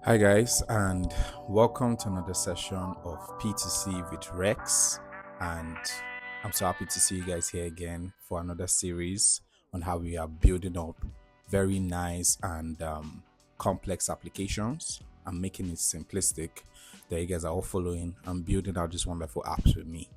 Hi guys, and welcome to another session of P2C with Rex. And I'm so happy to see you guys here again for another series on how we are building up very nice and complex applications and making it simplistic that you guys are all following and building out these wonderful apps with me.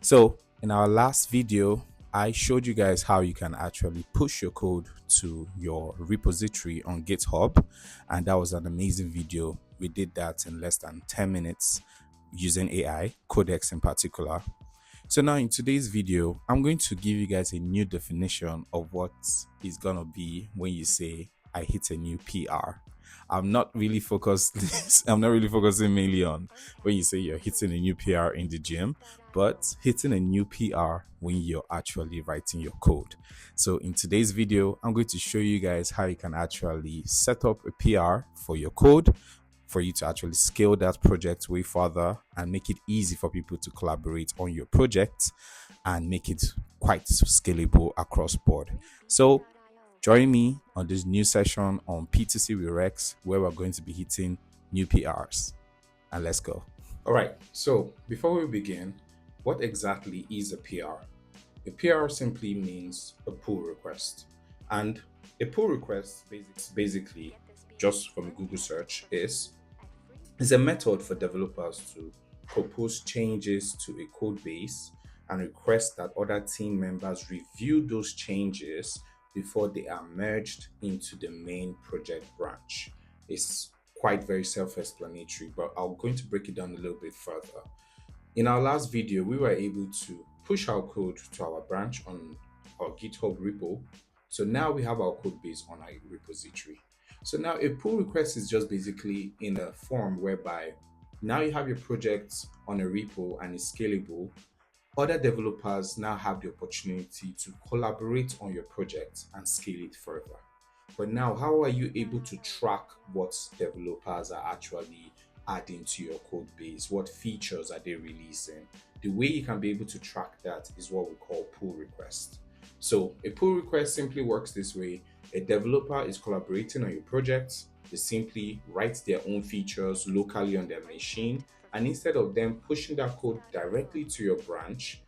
So in our last video, I showed you guys how you can actually push your code to your repository on GitHub, and that was an amazing video. We did that in less than 10 minutes using AI, Codex in particular. So now in today's video, I'm going to give you guys a new definition of what is going to be when you say I hit a new PR. I'm not really focusing mainly on when you say you're hitting a new PR in the gym, but hitting a new PR when you're actually writing your code. So in today's video, I'm going to show you guys how you can actually set up a PR for your code for you to actually scale that project way further and make it easy for people to collaborate on your project and make it quite scalable across board. So join me on this new session on P2C with Rex, where we're going to be hitting new PRs. And let's go. All right, so before we begin, what exactly is a PR? A PR simply means a pull request. And a pull request, basically, just from a Google search, is a method for developers to propose changes to a code base and request that other team members review those changes before they are merged into the main project branch. It's quite very self-explanatory, but I'm going to break it down a little bit further. In our last video, we were able to push our code to our branch on our GitHub repo. So now we have our code base on our repository. So now a pull request is just basically in a form whereby now you have your project on a repo and it's scalable. Other developers now have the opportunity to collaborate on your project and scale it further. But now, how are you able to track what developers are actually adding to your code base? What features are they releasing? The way you can be able to track that is what we call pull request. So a pull request simply works this way. A developer is collaborating on your project. They simply write their own features locally on their machine. And instead of them pushing that code directly to your branch,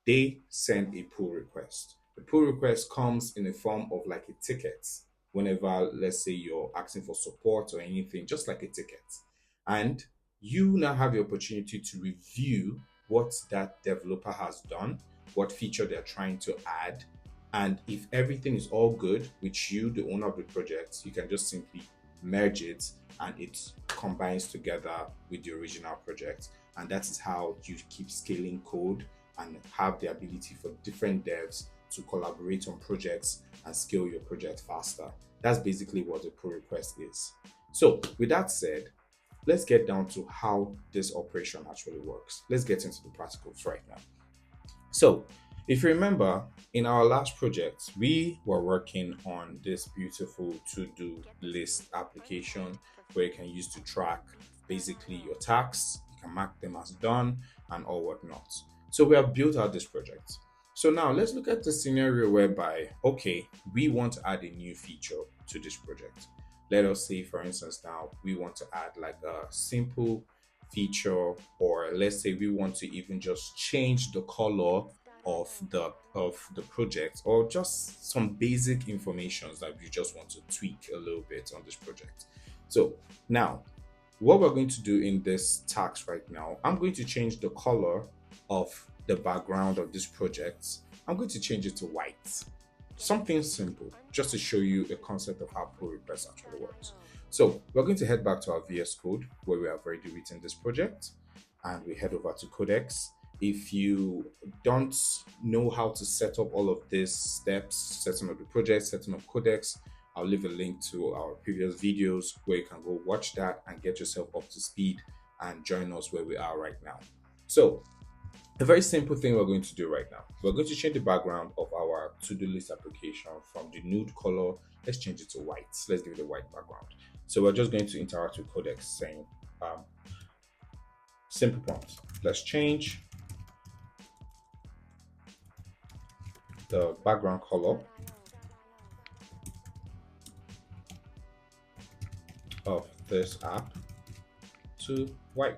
they send a pull request. The pull request comes in the form of like a ticket. Whenever, let's say, you're asking for support or anything, just like a ticket. And you now have the opportunity to review what that developer has done, what feature they're trying to add. And if everything is all good with you, the owner of the project, you can just simply merge it and it combines together with the original project. And that is how you keep scaling code and have the ability for different devs to collaborate on projects and scale your project faster. That's basically what a pull request is. So with that said, let's get down to how this operation actually works. Let's get into the practicals right now. So if you remember, in our last project, we were working on this beautiful to-do list application where you can use to track basically your tasks. You can mark them as done and all whatnot. So we have built out this project. So now let's look at the scenario whereby, okay, we want to add a new feature to this project. Let us say, for instance, now we want to add like a simple feature, or let's say we want to even just change the color of the project, or just some basic information that you just want to tweak a little bit on this project. So now what we're going to do in this task right now, I'm going to change the color of the background of this project. I'm going to change it to white. Something simple, just to show you a concept of how pull request actually works. So we're going to head back to our VS Code where we have already written this project, and we head over to Codex. If you don't know how to set up all of these steps, setting up the project, setting up Codex, I'll leave a link to our previous videos where you can go watch that and get yourself up to speed and join us where we are right now. So a very simple thing we're going to do right now. We're going to change the background of our to-do list application from the nude color. Let's change it to white. Let's give it a white background. So we're just going to interact with Codex saying simple prompt. Let's change the background color of this app to white.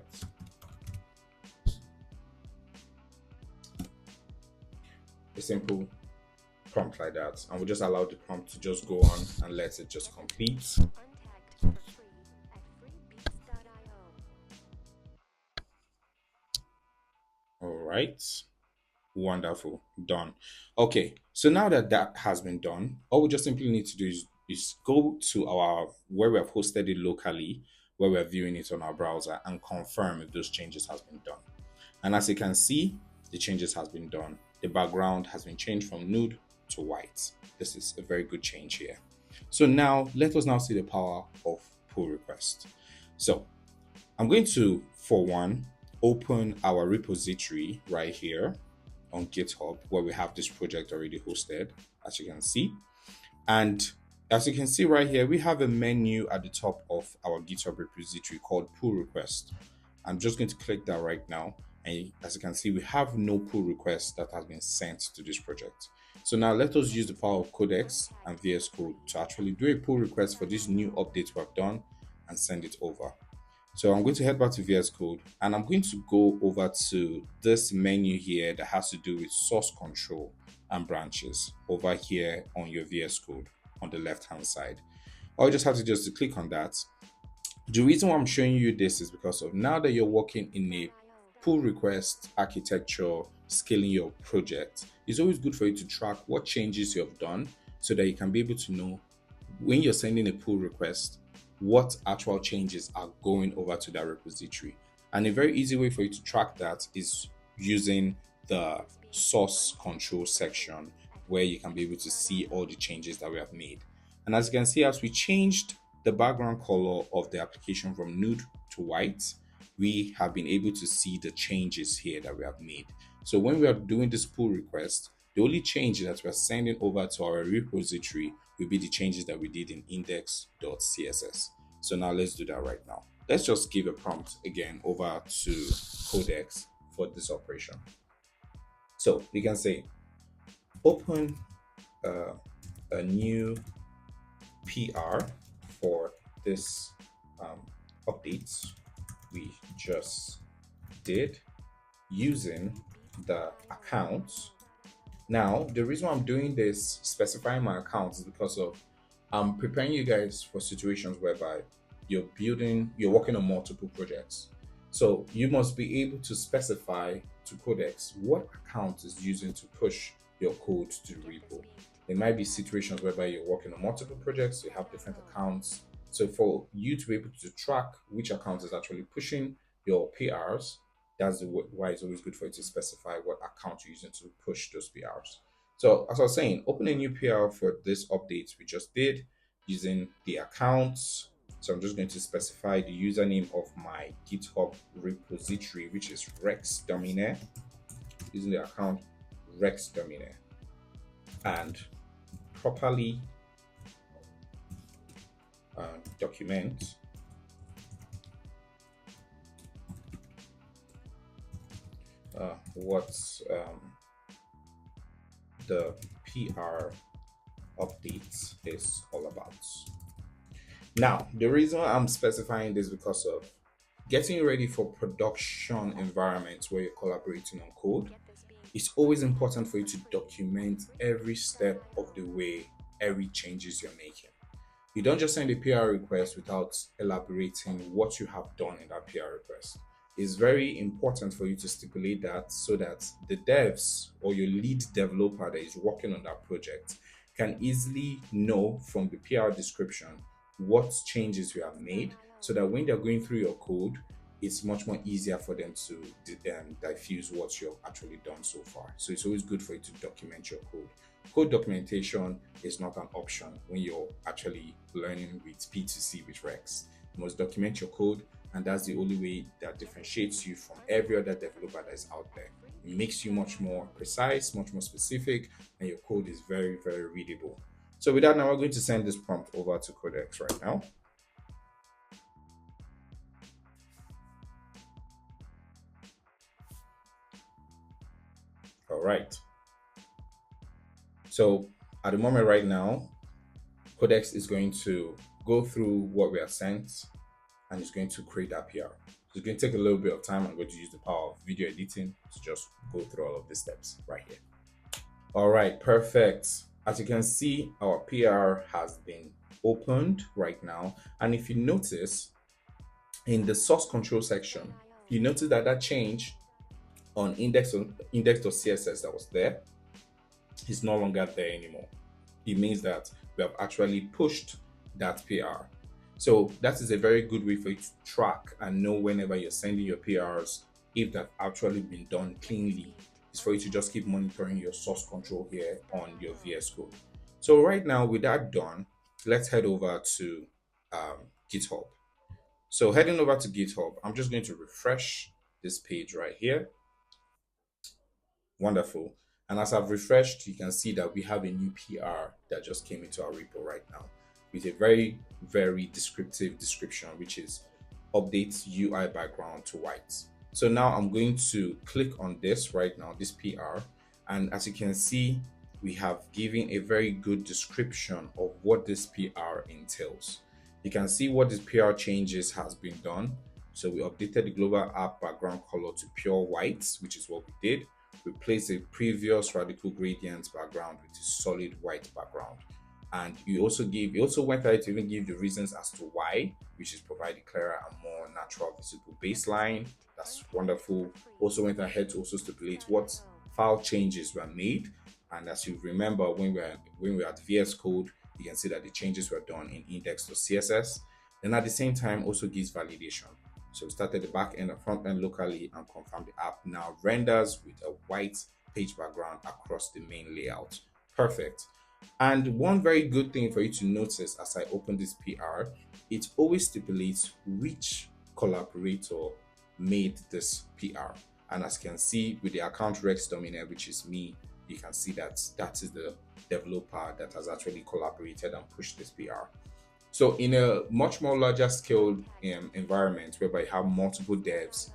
A simple prompt like that, and we'll just allow the prompt to just go on and let it just complete. All right, wonderful, done. Okay, so now that that has been done, all we just simply need to do is go to our where we have hosted it locally, where we're viewing it on our browser, and confirm if those changes has been done. And as you can see, the changes has been done. The background has been changed from nude to white. This is a very good change here. So now let us now see the power of pull request. So I'm going to, for one, open our repository right here on GitHub where we have this project already hosted, as you can see. And as you can see right here, we have a menu at the top of our GitHub repository called pull request. I'm just going to click that right now. And as you can see, we have no pull request that has been sent to this project. So now let us use the power of Codex and VS Code to actually do a pull request for this new update we have done and send it over. So I'm going to head back to VS Code and I'm going to go over to this menu here that has to do with source control and branches over here on your VS Code on the left hand side. All you just have to do is to click on that. The reason why I'm showing you this is because of now that you're working in a pull request architecture, scaling your project, it's always good for you to track what changes you have done so that you can be able to know when you're sending a pull request, what actual changes are going over to that repository. And a very easy way for you to track that is using the source control section where you can be able to see all the changes that we have made. And as you can see, as we changed the background color of the application from nude to white, we have been able to see the changes here that we have made. So when we are doing this pull request, the only change that we're sending over to our repository will be the changes that we did in index.css. So now let's do that right now. Let's just give a prompt again over to Codex for this operation. So you can say, open a new PR for this update we just did using the account. Now, the reason why I'm doing this, specifying my account, is because of I'm preparing you guys for situations whereby you're working on multiple projects. So you must be able to specify to Codex what account is using to push your code to the repo. There might be situations whereby you're working on multiple projects, you have different accounts. So for you to be able to track which account is actually pushing your PRs, that's why it's always good for you to specify what account you're using to push those PRs. So as I was saying, open a new PR for this update we just did using the accounts. So I'm just going to specify the username of my GitHub repository, which is Rex Domine, using the account Rex Domine, and properly document what the PR update is all about. Now, the reason I'm specifying this is because of getting ready for production environments where you're collaborating on code. It's always important for you to document every step of the way, every changes you're making. You don't just send a PR request without elaborating what you have done in that PR request. It's very important for you to stipulate that so that the devs or your lead developer that is working on that project can easily know from the PR description what changes you have made, so that when they're going through your code, it's much more easier for them to diffuse what you've actually done so far. So it's always good for you to document your code. Code documentation is not an option when you're actually learning with P2C with Rex. You must document your code, and that's the only way that differentiates you from every other developer that is out there. It makes you much more precise, much more specific, and your code is very, very readable. So with that, now we're going to send this prompt over to Codex right now. All right. So at the moment right now, Codex is going to go through what we are sent and it's going to create that PR. So it's going to take a little bit of time. I'm going to use the power of video editing to just go through all of the steps right here. All right, perfect. As you can see, our PR has been opened right now. And if you notice in the source control section, you notice that that change on index.css that was there is no longer there anymore. It means that we have actually pushed that PR. So that is a very good way for you to track and know whenever you're sending your PRs if they've actually been done cleanly. It's for you to just keep monitoring your source control here on your VS Code. So right now, with that done, let's head over to GitHub. So heading over to GitHub, I'm just going to refresh this page right here. Wonderful. And as I've refreshed, you can see that we have a new PR that just came into our repo right now with a very, very descriptive description, which is update UI background to white. So now I'm going to click on this right now, this PR. And as you can see, we have given a very good description of what this PR entails. You can see what this PR changes has been done. So we updated the global app background color to pure white, which is what we did. Replace the previous radical gradient background with a solid white background. And you also went ahead to even give the reasons as to why, which is provide a clearer and more natural visible baseline. That's wonderful. Also went ahead to also stipulate what file changes were made. And as you remember, when we're at VS Code, you can see that the changes were done in index.css. Then at the same time, also gives validation. So we started the back end and front end locally and confirmed the app now renders with a white page background across the main layout. Perfect. And one very good thing for you to notice as I open this PR, it always stipulates which collaborator made this PR. And as you can see with the account Rex Dominer, which is me, you can see that that is the developer that has actually collaborated and pushed this PR. So in a much more larger scale environment whereby you have multiple devs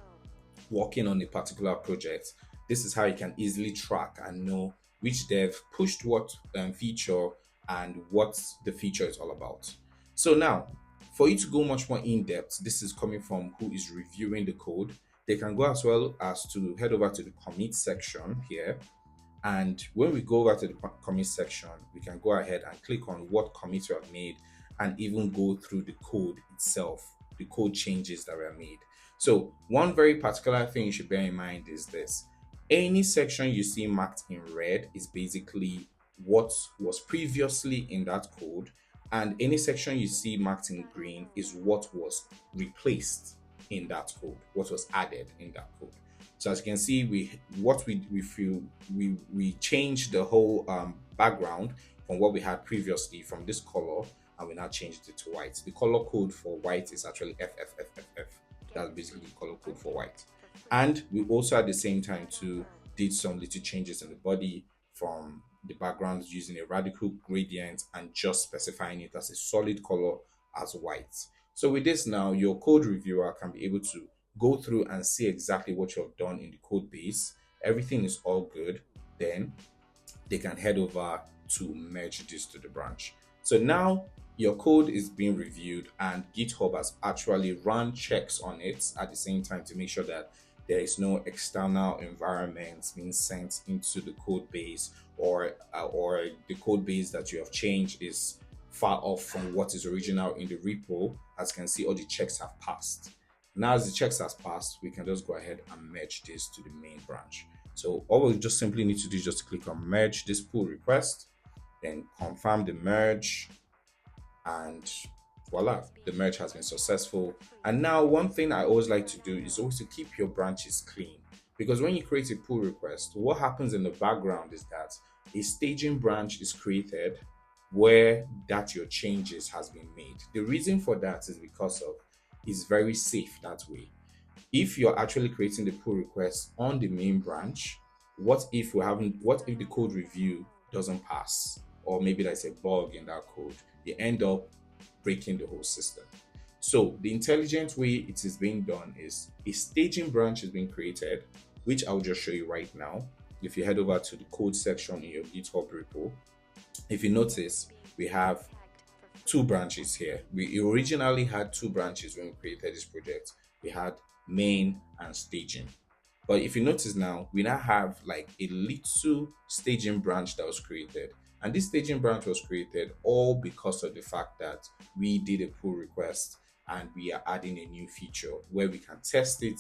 working on a particular project, this is how you can easily track and know which dev pushed what feature and what the feature is all about. So now, for you to go much more in depth, this is coming from who is reviewing the code. They can go as well as to head over to the commit section here. And when we go over to the commit section, we can go ahead and click on what commits we have made and even go through the code itself, the code changes that were made. So one very particular thing you should bear in mind is this. Any section you see marked in red is basically what was previously in that code, and any section you see marked in green is what was replaced in that code, what was added in that code. So as you can see, we changed the whole background from what we had previously from this color, and we now changed it to white. The color code for white is actually FFFFF. That's basically the color code for white. And we also at the same time too did some little changes in the body from the background using a radical gradient and just specifying it as a solid color as white. So with this now, your code reviewer can be able to go through and see exactly what you've done in the code base. Everything is all good. Then they can head over to merge this to the branch. So now your code is being reviewed and GitHub has actually run checks on it at the same time to make sure that there is no external environments being sent into the code base or the code base that you have changed is far off from what is original in the repo. As you can see, all the checks have passed. Now as the checks has passed, we can just go ahead and merge this to the main branch. So all we just simply need to do is just click on merge this pull request, then confirm the merge, and voila, the merge has been successful. And now one thing I always like to do is always to keep your branches clean, because when you create a pull request, what happens in the background is that a staging branch is created where that your changes has been made. The reason for that is because of it's very safe that way. If you're actually creating the pull request on the main branch, what if the code review doesn't pass, or maybe there's a bug in that code, you end up breaking the whole system. So the intelligent way it is being done is a staging branch is being created, which I'll just show you right now. If you head over to the code section in your GitHub repo, if you notice, we have two branches here. We originally had two branches when we created this project. We had main and staging. But if you notice now, we now have like a little staging branch that was created. And this staging branch was created all because of the fact that we did a pull request and we are adding a new feature where we can test it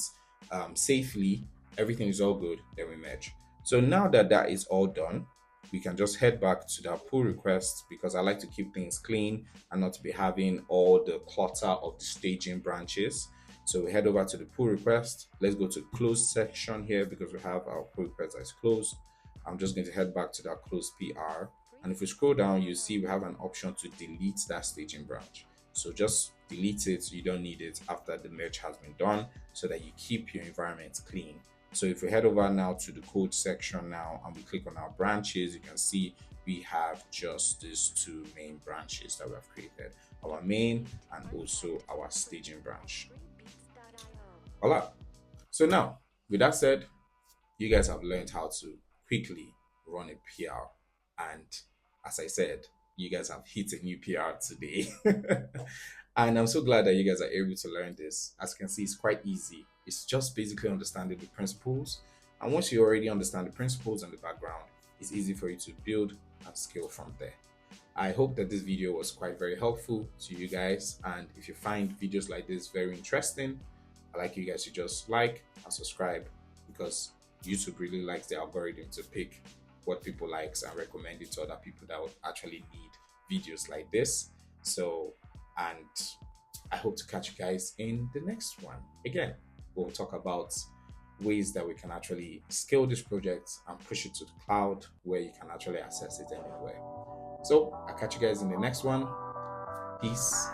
safely. Everything is all good, then we merge. So now that that is all done, we can just head back to that pull request because I like to keep things clean and not to be having all the clutter of the staging branches. So we head over to the pull request. Let's go to closed section here because we have our pull request that is closed. I'm just going to head back to that closed PR. And if we scroll down, you see we have an option to delete that staging branch. So just delete it so you don't need it after the merge has been done so that you keep your environment clean. So if we head over now to the code section now and we click on our branches, you can see we have just these two main branches that we have created, our main and also our staging branch. Voila. So now, with that said, you guys have learned how to quickly run a PR. And as I said, you guys have hit a new PR today. And I'm so glad that you guys are able to learn this. As you can see, it's quite easy. It's just basically understanding the principles. And once you already understand the principles and the background, it's easy for you to build and scale from there. I hope that this video was quite very helpful to you guys. And if you find videos like this very interesting, I'd like you guys to just like and subscribe because YouTube really likes the algorithm to pick what people likes and recommend it to other people that would actually need videos like this. So, and I hope to catch you guys in the next one. Again, we'll talk about ways that we can actually scale this project and push it to the cloud where you can actually access it anywhere. So I'll catch you guys in the next one. Peace.